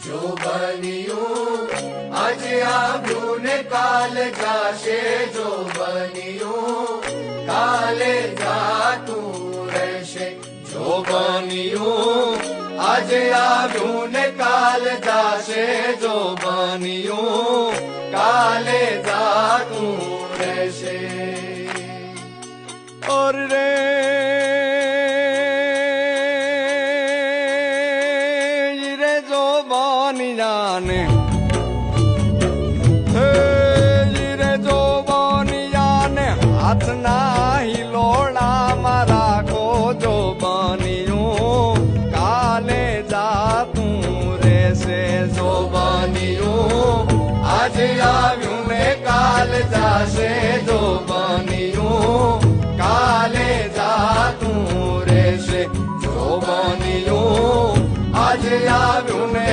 જો બન્યું આજે આવ્યું ને કાલ જાશે, જો બન્યું કાલે જાતું રહેશે. જો બન્યું આજે આવ્યું ને કાલ જાશે, જો બન્યું કાલે જાતું રહેશે. और रे जो बानिया ने रे जो बानिया ने हाथ ना हिलोड़ा मारा को, जो बनिયું काले जाતું રહેશે. જો બન્યું આજે આવ્યું ને કાલ જાશે, જો બન્યું કાલે જાતું રહેશે. જો બન્યું આજે આવ્યું ને